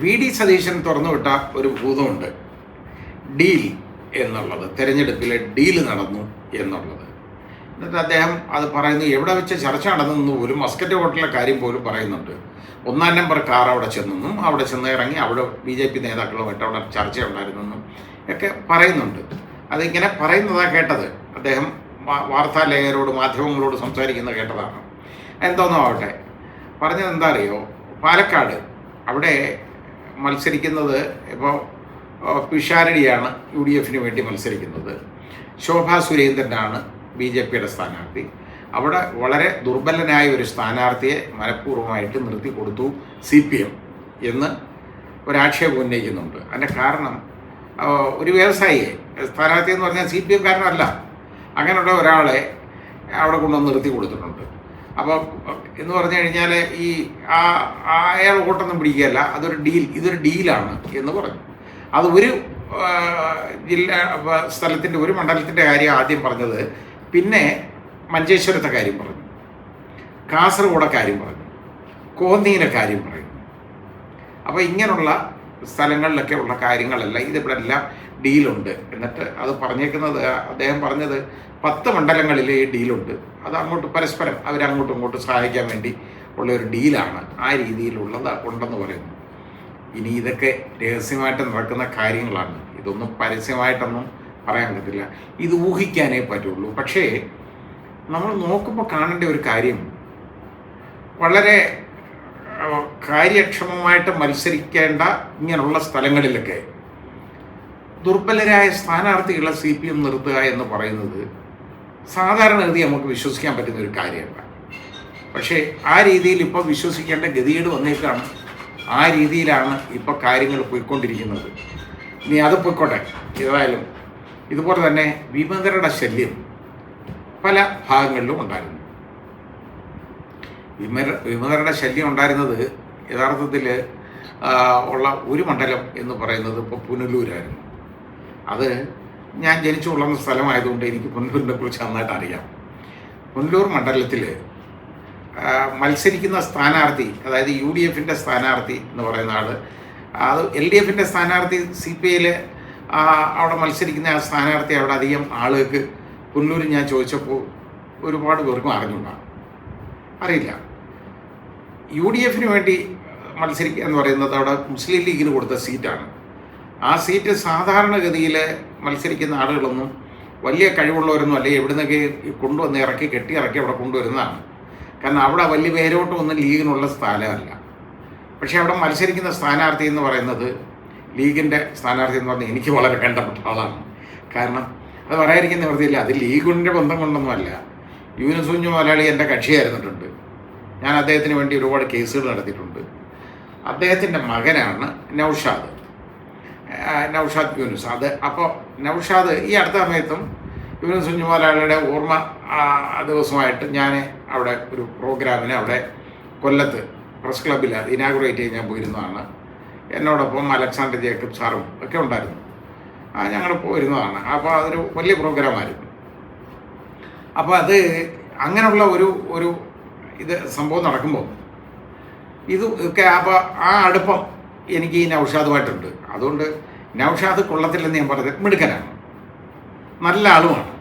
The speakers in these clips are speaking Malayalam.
VD സതീശൻ തുറന്നുവിട്ട ഒരു ഭൂതമുണ്ട്, ഡീൽ എന്നുള്ളത്. തെരഞ്ഞെടുപ്പിലെ ഡീൽ നടന്നു എന്നുള്ളത്. എന്നിട്ട് അദ്ദേഹം അത് പറയുന്നു, എവിടെ വെച്ച് ചർച്ച നടന്നെന്ന് പോലും, മസ്കറ്റ് ഹോട്ടലിലെ കാര്യം പോലും പറയുന്നുണ്ട്. 1-ാം നമ്പർ കാർ അവിടെ ചെന്നെന്നും അവിടെ ചെന്ന് ഇറങ്ങി അവിടെ BJP നേതാക്കളുമായിട്ട് അവിടെ ചർച്ച ഉണ്ടായിരുന്നെന്നും ഒക്കെ പറയുന്നുണ്ട്. അതിങ്ങനെ പറയുന്നതാണ് കേട്ടത്. അദ്ദേഹം വാർത്താലേഖകരോട്, മാധ്യമങ്ങളോട് സംസാരിക്കുന്നത് കേട്ടതാണ്. എന്തോന്നോ ആവട്ടെ, പറഞ്ഞത് എന്താ അറിയോ, പാലക്കാട് അവിടെ മത്സരിക്കുന്നത് ഇപ്പോൾ പിഷാരടിയാണ് UDF വേണ്ടി മത്സരിക്കുന്നത്. ശോഭാ സുരേന്ദ്രനാണ് BJPയുടെ സ്ഥാനാർത്ഥി. അവിടെ വളരെ ദുർബലനായ ഒരു സ്ഥാനാർത്ഥിയെ മനഃപൂർവ്വമായിട്ട് നിർത്തി കൊടുത്തു CPM എന്ന് ഒരാക്ഷേപം ഉന്നയിക്കുന്നുണ്ട്. അതിൻ്റെ കാരണം, ഒരു വ്യവസായിയെ സ്ഥാനാർത്ഥി എന്ന് പറഞ്ഞാൽ CPM കാരനല്ല, അങ്ങനെയുള്ള ഒരാളെ അവിടെ കൊണ്ടുവന്ന് നിർത്തി കൊടുത്തിട്ടുണ്ട്. അപ്പോൾ എന്ന് പറഞ്ഞു കഴിഞ്ഞാൽ ഈ അയാൾ വോട്ടൊന്നും പിടിക്കുകയല്ല, ഇതൊരു ഡീലാണ് എന്ന് പറഞ്ഞു. അത് ഒരു സ്ഥലത്തിൻ്റെ, ഒരു മണ്ഡലത്തിൻ്റെ കാര്യം ആദ്യം പറഞ്ഞത്, പിന്നെ മഞ്ചേശ്വരത്തെ കാര്യം പറഞ്ഞു, കാസർഗോഡെ കാര്യം പറഞ്ഞു, കോന്നിയിലെ കാര്യം പറയുന്നു. അപ്പോൾ ഇങ്ങനെയുള്ള സ്ഥലങ്ങളിലൊക്കെ ഉള്ള കാര്യങ്ങളെല്ലാം ഇതിവിടെ എല്ലാം ഡീലുണ്ട്. എന്നിട്ട് അത് പറഞ്ഞേക്കുന്നത്, അദ്ദേഹം പറഞ്ഞത് 10 മണ്ഡലങ്ങളിൽ ഈ ഡീലുണ്ട്. അത് അങ്ങോട്ട് പരസ്പരം അവരങ്ങോട്ടും ഇങ്ങോട്ടും സഹായിക്കാൻ വേണ്ടി ഉള്ളൊരു ഡീലാണ്, ആ രീതിയിലുള്ളത് ഉണ്ടെന്ന് പറയുന്നു. ഇനി ഇതൊക്കെ രഹസ്യമായിട്ട് നടക്കുന്ന കാര്യങ്ങളാണ്, ഇതൊന്നും പരസ്യമായിട്ടൊന്നും പറയാൻ പറ്റില്ല, ഇത് ഊഹിക്കാനേ പറ്റുള്ളൂ. പക്ഷേ നമ്മൾ നോക്കുമ്പോൾ കാണേണ്ട ഒരു കാര്യം, വളരെ കാര്യക്ഷമമായിട്ട് മത്സരിക്കേണ്ട ഇങ്ങനെയുള്ള സ്ഥലങ്ങളിലൊക്കെ ദുർബലരായ സ്ഥാനാർത്ഥികളെ CPM നിർത്തുക എന്ന് പറയുന്നത് സാധാരണഗതി നമുക്ക് വിശ്വസിക്കാൻ പറ്റുന്ന ഒരു കാര്യമല്ല. പക്ഷേ ആ രീതിയിൽ ഇപ്പോൾ വിശ്വസിക്കേണ്ട ഗതികേട് വന്നേക്കാണ്. ആ രീതിയിലാണ് ഇപ്പോൾ കാര്യങ്ങൾ പോയിക്കൊണ്ടിരിക്കുന്നത്. ഇനി അത് പോയിക്കോട്ടെ. ഏതായാലും ഇതുപോലെ തന്നെ വിമതരുടെ ശല്യം പല ഭാഗങ്ങളിലും ഉണ്ടായിരുന്നു. വിമതരുടെ ശല്യം ഉണ്ടായിരുന്നത് യഥാർത്ഥത്തിൽ ഉള്ള ഒരു മണ്ഡലം എന്ന് പറയുന്നത് ഇപ്പോൾ പുനലൂരായിരുന്നു. അത് ഞാൻ ജനിച്ചു വളർന്ന സ്ഥലമായതുകൊണ്ട് എനിക്ക് പുനലൂരിനെ കുറിച്ച് നന്നായിട്ട് അറിയാം. പുനലൂർ മണ്ഡലത്തിൽ മത്സരിക്കുന്ന സ്ഥാനാർത്ഥി, അതായത് UDF സ്ഥാനാർത്ഥി എന്ന് പറയുന്ന ആൾ, അത് LDF സ്ഥാനാർത്ഥി CPIയിൽ അവിടെ മത്സരിക്കുന്ന ആ സ്ഥാനാർത്ഥി അവിടെ അധികം ആളുകൾക്ക് പുനലൂർ ഞാൻ ചോദിച്ചപ്പോൾ ഒരുപാട് പേർക്കും അറിയില്ല. UDF വേണ്ടി മത്സരിക്കുക എന്ന് പറയുന്നത് അവിടെ മുസ്ലിം ലീഗിന് കൊടുത്ത സീറ്റാണ്. ആ സീറ്റ് സാധാരണഗതിയിൽ മത്സരിക്കുന്ന ആളുകളൊന്നും വലിയ കഴിവുള്ളവരൊന്നും അല്ലെ, എവിടുന്നൊക്കെ കൊണ്ടുവന്ന് കെട്ടി ഇറക്കി അവിടെ കൊണ്ടുവരുന്നതാണ്. കാരണം അവിടെ വലിയ പേരോട്ടമൊന്നും ലീഗിനുള്ള സ്ഥലമല്ല. പക്ഷേ അവിടെ മത്സരിക്കുന്ന സ്ഥാനാർത്ഥി എന്ന് പറയുന്നത്, ലീഗിൻ്റെ സ്ഥാനാർത്ഥി എന്ന് പറഞ്ഞാൽ എനിക്ക് വളരെ വേണ്ടപ്പെട്ട ആളാണ്. കാരണം അത് പറയാതിരിക്കുന്ന നിവൃത്തിയില്ല, അത് ലീഗിൻ്റെ ബന്ധം കൊണ്ടൊന്നുമല്ല. യൂനുസ് കുഞ്ഞ് മുതലാളി എൻ്റെ കക്ഷിയായിരുന്നിട്ടുണ്ട്. ഞാൻ അദ്ദേഹത്തിന് വേണ്ടി ഒരുപാട് കേസുകൾ നടത്തിയിട്ടുണ്ട്. അദ്ദേഹത്തിൻ്റെ മകനാണ് നൗഷാദ് യൂനുസ്. അപ്പോൾ നൗഷാദ് ഈ അടുത്ത സമയത്തും യൂനുസ് കുഞ്ഞ് മുതലാളിയുടെ ഓർമ്മ ദിവസമായിട്ട് ഞാൻ അവിടെ ഒരു പ്രോഗ്രാമിന് അവിടെ കൊല്ലത്ത് പ്രസ് ക്ലബ്ബിൽ ഇനാഗുറേറ്റ് ചെയ്യാൻ ഞാൻ പോയിരുന്നതാണ്. എന്നോടൊപ്പം അലക്സാണ്ടർ ജേക്കബ് സാറും ഒക്കെ ഉണ്ടായിരുന്നു. ഞങ്ങൾ പോയിരുന്നതാണ്. അപ്പോൾ അതൊരു വലിയ പ്രോഗ്രാമായിരുന്നു. അപ്പോൾ അത് അങ്ങനെയുള്ള ഒരു ഇത് സംഭവം നടക്കുമ്പോൾ ഇത് ഒക്കെ, അപ്പോൾ ആ അടുപ്പം എനിക്ക് ഈ നൗഷാദുമായിട്ടുണ്ട്. അതുകൊണ്ട് നൗഷാദ് കൊള്ളത്തില്ലെന്ന് ഞാൻ പറഞ്ഞത്, മിടുക്കനാണ്, നല്ല ആളുമാണ്,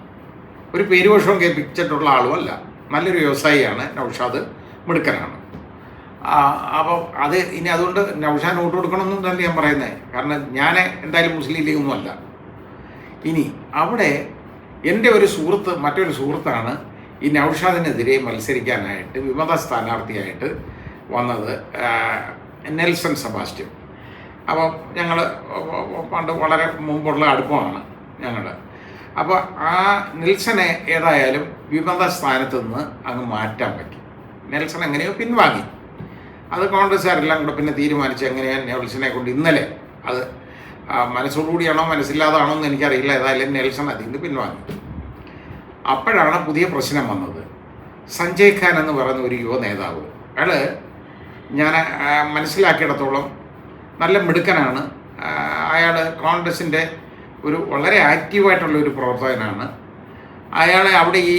ഒരു പേരുദോഷവും കേൾപ്പിച്ചിട്ടുള്ള ആളുമല്ല, നല്ലൊരു വ്യവസായിയാണ് നൗഷാദ്, മിടുക്കനാണ്. അപ്പോൾ അത് ഇനി അതുകൊണ്ട് നൗഷാദ് വോട്ട് കൊടുക്കണമെന്നും തന്നെ ഞാൻ പറയുന്നത്. കാരണം ഞാൻ എന്തായാലും മുസ്ലിം ലീഗൊന്നും അല്ല. ഇനി അവിടെ എൻ്റെ ഒരു സുഹൃത്ത്, മറ്റൊരു സുഹൃത്താണ് ഈ നൗഷാദിനെതിരെ മത്സരിക്കാനായിട്ട് വിമത സ്ഥാനാർത്ഥിയായിട്ട് വന്നത്, നെൽസൺ സെബാസ്റ്റ്യൻ. അപ്പോൾ ഞങ്ങൾ പണ്ട് വളരെ മുമ്പുള്ള അടുപ്പമാണ് ഞങ്ങൾ. അപ്പോൾ ആ നെൽസനെ ഏതായാലും വിമത സ്ഥാനത്ത് നിന്ന് അങ്ങ് മാറ്റാൻ പറ്റി. നെൽസൺ എങ്ങനെയോ പിൻവാങ്ങി. അത് കോൺഗ്രസ്സുകാരെല്ലാം കൂടെ പിന്നെ തീരുമാനിച്ച് എങ്ങനെയാണ് നെൽസനെ കൊണ്ട് ഇന്നലെ, അത് മനസ്സോടുകൂടിയാണോ മനസ്സില്ലാതാണോ എന്ന് എനിക്കറിയില്ല, ഏതായാലും നെൽസൺ അതിൽ നിന്ന് പിൻവാങ്ങി. അപ്പോഴാണ് പുതിയ പ്രശ്നം വന്നത്. സഞ്ജയ് ഖാൻ എന്ന് പറയുന്ന ഒരു യുവ നേതാവ്, അയാൾ ഞാൻ മനസ്സിലാക്കിയിടത്തോളം നല്ല മിടുക്കനാണ്. അയാൾ കോൺഗ്രസിൻ്റെ ഒരു വളരെ ആക്റ്റീവായിട്ടുള്ള ഒരു പ്രവർത്തകനാണ്. അയാളെ അവിടെ ഈ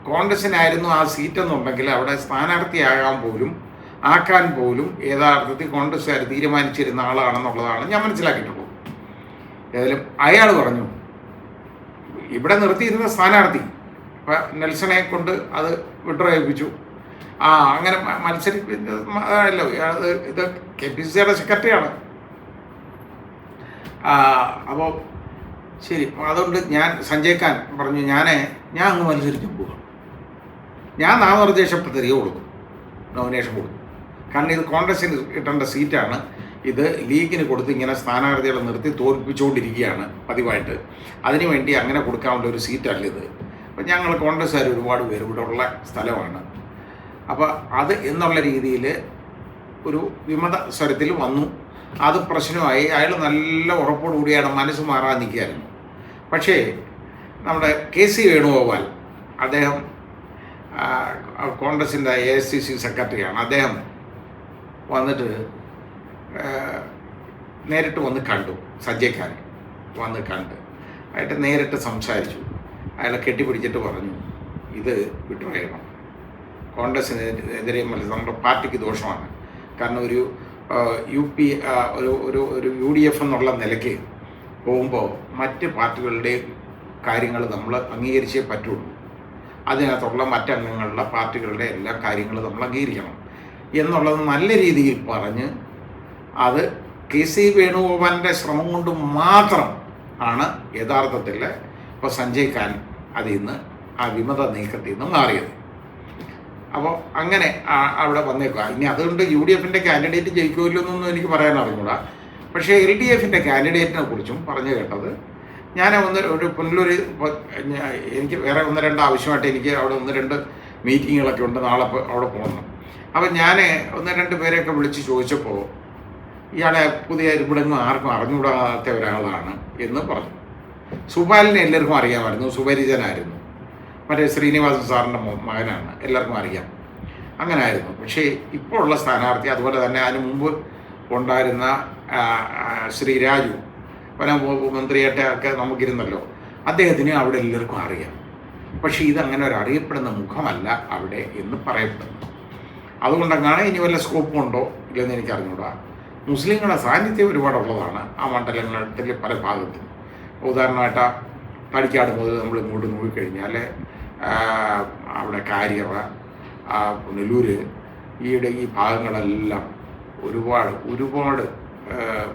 കോൺഗ്രസിനായിരുന്നു ആ സീറ്റെന്നുണ്ടെങ്കിൽ അവിടെ സ്ഥാനാർത്ഥിയാകാൻ പോലും ആക്കാൻ പോലും യഥാർത്ഥത്തിൽ കോൺഗ്രസ്സുകാർ തീരുമാനിച്ചിരുന്ന ആളാണെന്നുള്ളതാണ് ഞാൻ മനസ്സിലാക്കിയിട്ടുള്ളത്. ഏതായാലും അയാൾ പറഞ്ഞു, ഇവിടെ നിർത്തിയിരുന്ന സ്ഥാനാർത്ഥി നെൽസനെ കൊണ്ട് അത് വിഡ്രോ ചെയ്യിപ്പിച്ചു. അങ്ങനെ മത്സരിപ്പിച്ചല്ലോ. ഇത് KPCCയുടെ സെക്രട്ടറിയാണ്. അപ്പോൾ ശരി, അതുകൊണ്ട് ഞാൻ സഞ്ജയ് ഖാൻ പറഞ്ഞു, ഞാൻ അങ്ങ് മത്സരിക്കാൻ പോകും, ഞാൻ നാമനിർദ്ദേശ പത്രിക കൊടുക്കും, നോമിനേഷൻ കൊടുക്കും. കാരണം ഇത് കോൺഗ്രസിന് കിട്ടേണ്ട സീറ്റാണ്. ഇത് ലീഗിന് കൊടുത്ത് ഇങ്ങനെ സ്ഥാനാർത്ഥികളെ നിർത്തി തോൽപ്പിച്ചുകൊണ്ടിരിക്കുകയാണ് പതിവായിട്ട്. അതിനുവേണ്ടി അങ്ങനെ കൊടുക്കാനുള്ള ഒരു സീറ്റല്ല ഇത്. അപ്പം ഞങ്ങൾ കോൺഗ്രസ്സുകാർ ഒരുപാട് പേര് ഇവിടെ ഉള്ള സ്ഥലമാണ്. അപ്പോൾ അത് എന്നുള്ള രീതിയിൽ ഒരു വിമത സ്വരത്തിൽ വന്നു. അത് പ്രശ്നമായി. അയാൾ നല്ല ഉറപ്പോടുകൂടിയാണ് മനസ്സ് മാറാൻ നിൽക്കുകയായിരുന്നു. പക്ഷേ നമ്മുടെ KC വേണുഗോപാൽ, അദ്ദേഹം കോൺഗ്രസിൻ്റെ AICC സെക്രട്ടറിയാണ്. അദ്ദേഹം വന്നിട്ട് നേരിട്ട് വന്ന് കണ്ടു, സഞ്ജയ് ഖാൻ വന്ന് കണ്ട് ആയിട്ട് നേരിട്ട് സംസാരിച്ചു. അയാളെ കെട്ടിപ്പിടിച്ചിട്ട് പറഞ്ഞു, ഇത് വിട്ടുകളയണം, കോൺഗ്രസിനെതിരെ നമ്മുടെ പാർട്ടിക്ക് ദോഷമാണ്. കാരണം ഒരു UDF എന്നുള്ള നിലയ്ക്ക് പോകുമ്പോൾ മറ്റ് പാർട്ടികളുടെ കാര്യങ്ങൾ നമ്മൾ അംഗീകരിച്ചേ പറ്റുള്ളൂ. അതിനകത്തുള്ള മറ്റംഗങ്ങളുടെ പാർട്ടികളുടെ എല്ലാ കാര്യങ്ങളും നമ്മൾ അംഗീകരിക്കണം എന്നുള്ളത് നല്ല രീതിയിൽ പറഞ്ഞ്, അത് KC വേണുഗോപാലിൻ്റെ ശ്രമം കൊണ്ട് മാത്രം ആണ് യഥാർത്ഥത്തിൽ ഇപ്പോൾ സഞ്ജയ് ഖാൻ അതിൽ നിന്ന് ആ വിമത നീക്കത്തിൽ നിന്ന് മാറിയത്. അപ്പോൾ അങ്ങനെ അവിടെ വന്നേക്കുക. ഇനി അതുകൊണ്ട് UDFൻ്റെ കാൻഡിഡേറ്റ് ജയിക്കുമല്ലോ എനിക്ക് പറയാൻ അറിഞ്ഞൂടാ. പക്ഷേ LDFൻ്റെ കാൻഡിഡേറ്റിനെ കുറിച്ചും പറഞ്ഞു കേട്ടത്, ഞാൻ ഒരു പുനലൂർ, എനിക്ക് വേറെ 1-2 ആവശ്യമായിട്ട് എനിക്ക് അവിടെ 1-2 മീറ്റിങ്ങുകളൊക്കെ ഉണ്ട്, നാളെ അവിടെ പോകണം. അപ്പം ഞാൻ 1-2 പേരെയൊക്കെ വിളിച്ച് ചോദിച്ചപ്പോൾ ഇയാളെ പുതിയ ഇവിടെ ആർക്കും അറിഞ്ഞുകൂടാത്ത ഒരാളാണ് എന്ന് പറഞ്ഞു. സുബാലിനെ എല്ലാവർക്കും അറിയാമായിരുന്നു, സുപരിചിതനായിരുന്നു. മറ്റേ ശ്രീനിവാസൻ സാറിൻ്റെ മകനാണ്, എല്ലാവർക്കും അറിയാം. അങ്ങനെ ആയിരുന്നു. പക്ഷേ ഇപ്പോൾ ഉള്ള സ്ഥാനാർത്ഥി, അതുപോലെ തന്നെ അതിന് മുമ്പ് ഉണ്ടായിരുന്ന ശ്രീ രാജു, വനംവകുപ്പ് മന്ത്രിയായിട്ട് ഒക്കെ നമുക്കിരുന്നല്ലോ, അദ്ദേഹത്തിന് അവിടെ എല്ലാവർക്കും അറിയാം. പക്ഷേ ഇതങ്ങനെ ഒരു അറിയപ്പെടുന്ന മുഖമല്ല അവിടെ എന്ന് പറയപ്പെടുന്നു. അതുകൊണ്ടങ്ങനെ ഇനി വല്ല സ്കോപ്പും ഉണ്ടോ ഇല്ലെന്ന് എനിക്ക് അറിഞ്ഞൂടാ. മുസ്ലിങ്ങളുടെ സാന്നിധ്യം ഒരുപാടുള്ളതാണ് ആ മണ്ഡലങ്ങളിൽ പല ഭാഗത്തും. ഉദാഹരണമായിട്ട് തടിക്കാട് മുതൽ നമ്മൾ ഇങ്ങോട്ട് നോക്കിക്കഴിഞ്ഞാൽ അവിടെ കാര്യറ, പുനലൂര്, ഈ ഭാഗങ്ങളെല്ലാം ഒരുപാട്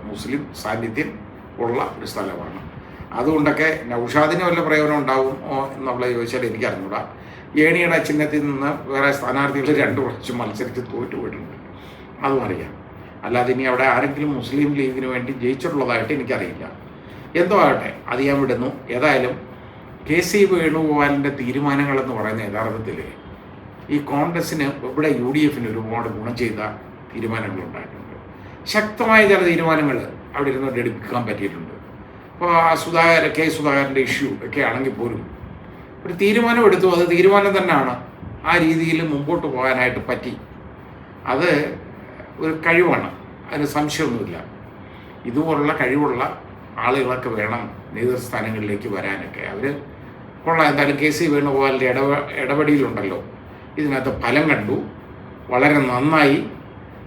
മുസ്ലിം സാന്നിധ്യം ഉള്ള ഒരു സ്ഥലമാണ്. അതുകൊണ്ടൊക്കെ നൗഷാദിന് വല്ല പ്രയോജനം ഉണ്ടാകുമോ എന്നുള്ള ചോദിച്ചാൽ എനിക്ക് അറിഞ്ഞൂടാ. ഏണിയുടെ ചിഹ്നത്തിൽ നിന്ന് വേറെ സ്ഥാനാർത്ഥികൾ 2 പ്രാവശ്യം മത്സരിച്ച് തോറ്റുപോയിട്ടുണ്ട്, അതും അറിയാം. അല്ലാതെ ഇനി അവിടെ ആരെങ്കിലും മുസ്ലിം ലീഗിന് വേണ്ടി ജയിച്ചിട്ടുള്ളതായിട്ട് എനിക്കറിയില്ല. എന്തോ ആകട്ടെ, അത് ഞാൻ വിടുന്നു. ഏതായാലും KC വേണുഗോപാലിൻ്റെ തീരുമാനങ്ങളെന്ന് പറയുന്ന യഥാർത്ഥത്തിൽ ഈ കോൺഗ്രസ്സിന് ഇവിടെ UDFന് ഒരുപാട് ഗുണം ചെയ്ത തീരുമാനങ്ങളുണ്ടായിട്ടുണ്ട്. ശക്തമായ ചില തീരുമാനങ്ങൾ അവിടെ ഇരുന്ന് എടുക്കാൻ പറ്റിയിട്ടുണ്ട്. ഇപ്പോൾ K സുധാകരൻ്റെ ഇഷ്യൂ ഒക്കെ ആണെങ്കിൽ പോലും ഒരു തീരുമാനം എടുത്തു, അത് തീരുമാനം തന്നെയാണ്. ആ രീതിയിൽ മുമ്പോട്ട് പോകാനായിട്ട് പറ്റി. അത് ഒരു കഴിവാണ്, അതിന് സംശയമൊന്നുമില്ല. ഇതുപോലുള്ള കഴിവുള്ള ആളുകളൊക്കെ വേണം നേതൃസ്ഥാനങ്ങളിലേക്ക് വരാനൊക്കെ. അവർ കൊള്ളാം. എന്തായാലും KC വേണുഗോപാലിൻ്റെ ഇടപെടലുണ്ടല്ലോ, ഇതിനകത്ത് ഫലം കണ്ടു. വളരെ നന്നായി,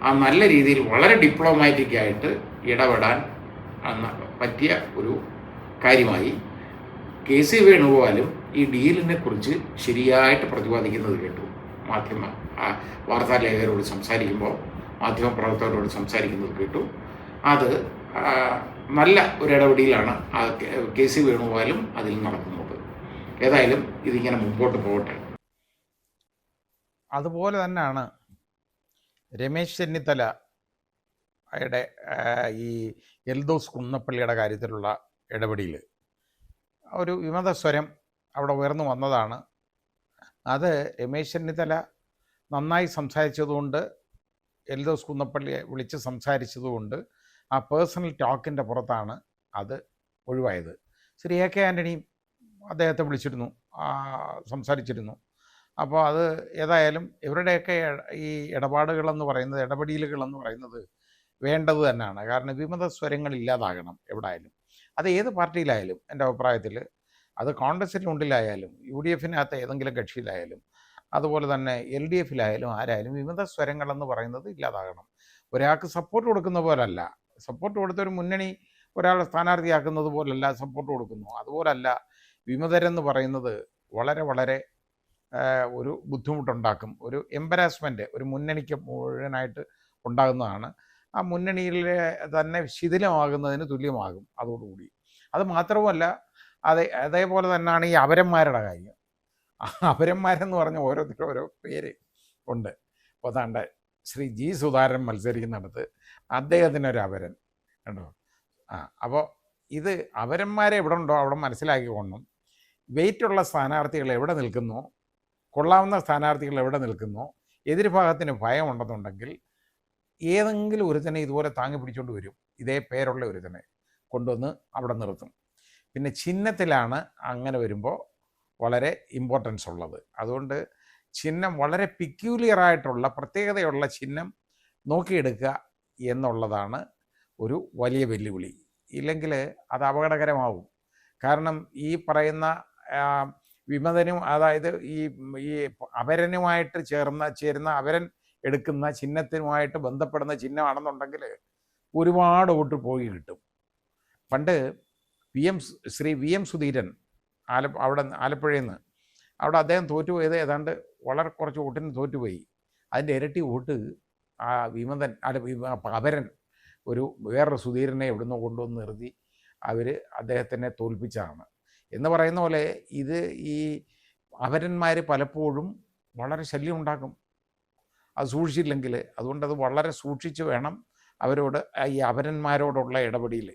ആ നല്ല രീതിയിൽ വളരെ ഡിപ്ലോമാറ്റിക്കായിട്ട് ഇടപെടാൻ പറ്റിയ ഒരു കാര്യമായി. KC വേണുഗോപാലും ഈ ഡീലിനെ കുറിച്ച് ശരിയായിട്ട് പ്രതിപാദിക്കുന്നത് കേട്ടു. വാർത്താലേഖകരോട് സംസാരിക്കുമ്പോൾ, മാധ്യമപ്രവർത്തകരോട് സംസാരിക്കുന്നത് കേട്ടു. അത് നല്ല ഒരു ഇടപെടലാണ് KC വേണുഗോപാലും അതിൽ നടക്കുന്നത്. ഏതായാലും ഇതിങ്ങനെ മുമ്പോട്ട് പോകട്ടെ. അതുപോലെ തന്നെയാണ് രമേശ് ചെന്നിത്തലയുടെ ഈ എൽദോസ് കുന്നപ്പള്ളിയുടെ കാര്യത്തിലുള്ള ഇടപെടൽ. ഒരു വിമത സ്വരം അവിടെ ഉയർന്നു വന്നതാണ്. അത് രമേശ് ചെന്നിത്തല നന്നായി സംസാരിച്ചതുകൊണ്ട്, എൽദോസ് കുന്നപ്പള്ളിയെ വിളിച്ച് സംസാരിച്ചതുകൊണ്ട് ആ പേഴ്സണൽ ടോക്കിൻ്റെ പുറത്താണ് അത് ഒഴിവായത്. ശ്രീ AK ആൻ്റണിയും അദ്ദേഹത്തെ വിളിച്ചിരുന്നു, സംസാരിച്ചിരുന്നു. അപ്പോൾ അത് ഏതായാലും ഇവരുടെയൊക്കെ ഈ ഇടപെടലുകളെന്ന് പറയുന്നത് വേണ്ടത് തന്നെയാണ്. കാരണം വിമത സ്വരങ്ങൾ ഇല്ലാതാകണം എവിടെയായാലും. അത് ഏത് പാർട്ടിയിലായാലും എൻ്റെ അഭിപ്രായത്തിൽ, അത് കോൺഗ്രസിൻ്റെ ഉള്ളിലായാലും UDFനകത്ത് ഏതെങ്കിലും കക്ഷിയിലായാലും അതുപോലെ തന്നെ LDF ആരായാലും വിമത സ്വരങ്ങളെന്ന് പറയുന്നത് ഇല്ലാതാകണം. ഒരാൾക്ക് സപ്പോർട്ട് കൊടുക്കുന്ന പോലല്ല, സപ്പോർട്ട് കൊടുത്തൊരു മുന്നണി ഒരാളെ സ്ഥാനാർത്ഥിയാക്കുന്നത് പോലല്ല സപ്പോർട്ട് കൊടുക്കുന്നു. അതുപോലല്ല വിമതരെന്ന് പറയുന്നത് വളരെ വളരെ ഒരു ബുദ്ധിമുട്ടുണ്ടാക്കും, ഒരു എംബരാസ്മെൻറ്റ് ഒരു മുന്നണിക്ക് മുഴുവനായിട്ട് ഉണ്ടാകുന്നതാണ്. ആ മുന്നണിയിലെ തന്നെ ശിഥിലമാകുന്നതിന് തുല്യമാകും അതോടുകൂടി. അത് മാത്രവുമല്ല, അതേപോലെ തന്നെയാണ് ഈ അപരന്മാരുടെ കാര്യം. അപരന്മാരെന്ന് പറഞ്ഞ ഓരോരുത്തരും ഓരോ പേര് ഉണ്ട്. അപ്പോൾ അതാണ്ട് ശ്രീ G. സുധാകരൻ മത്സരിക്കുന്നിടത്ത് അദ്ദേഹത്തിനൊരു അപരൻ കണ്ടോ. അപ്പോൾ ഇത് അപരന്മാരെ എവിടെ ഉണ്ടോ അവിടെ മനസ്സിലാക്കിക്കൊണ്ടും വെയിറ്റുള്ള സ്ഥാനാർത്ഥികൾ എവിടെ നിൽക്കുന്നു, കൊള്ളാവുന്ന സ്ഥാനാർത്ഥികൾ എവിടെ നിൽക്കുന്നു, എതിർഭാഗത്തിന് ഭയമുണ്ടെന്നുണ്ടെങ്കിൽ ഏതെങ്കിലും ഒരുത്തനെ ഇതുപോലെ താങ്ങി പിടിച്ചുകൊണ്ട് വരും. ഇതേ പേരുള്ള ഒരുത്തനെ കൊണ്ടുവന്ന് അവിടെ നിർത്തും. പിന്നെ ചിഹ്നത്തിലാണ് അങ്ങനെ വരുമ്പോൾ വളരെ ഇമ്പോർട്ടൻസ് ഉള്ളത്. അതുകൊണ്ട് ചിഹ്നം വളരെ പിക്യൂലിയറായിട്ടുള്ള പ്രത്യേകതയുള്ള ചിഹ്നം നോക്കിയെടുക്കുക എന്നുള്ളതാണ് ഒരു വലിയ വെല്ലുവിളി. ഇല്ലെങ്കിൽ അത് അപകടകരമാവും. കാരണം ഈ പറയുന്ന വിമതനും, അതായത് ഈ അപരനുമായിട്ട് ചേരുന്ന അപരൻ എടുക്കുന്ന ചിഹ്നത്തിനുമായിട്ട് ബന്ധപ്പെടുന്ന ചിഹ്നമാണെന്നുണ്ടെങ്കിൽ ഒരുപാട് വോട്ട് പോയി കിട്ടും. പണ്ട് ശ്രീ വി എം സുധീരൻ അവിടെ ആലപ്പുഴയിൽ നിന്ന് അവിടെ അദ്ദേഹം തോറ്റുപോയത് ഏതാണ്ട് വളരെ കുറച്ച് വോട്ടിന് തോറ്റുപോയി. അതിൻ്റെ ഇരട്ടി വോട്ട് ആ വിമതൻ അപരൻ വേറൊരു സുധീരനെ എവിടുന്നോ കൊണ്ടുവന്ന് നിർത്തി അവർ അദ്ദേഹത്തിനെ തോൽപ്പിച്ചതാണ്. എന്ന് പറയുന്ന പോലെ ഇത് ഈ അപരന്മാർ പലപ്പോഴും വളരെ ശല്യം ഉണ്ടാക്കും അത് സൂക്ഷിച്ചില്ലെങ്കിൽ. അതുകൊണ്ടത് വളരെ സൂക്ഷിച്ച് വേണം അവരോട് ഈ അപരന്മാരോടുള്ള ഇടപെടൽ.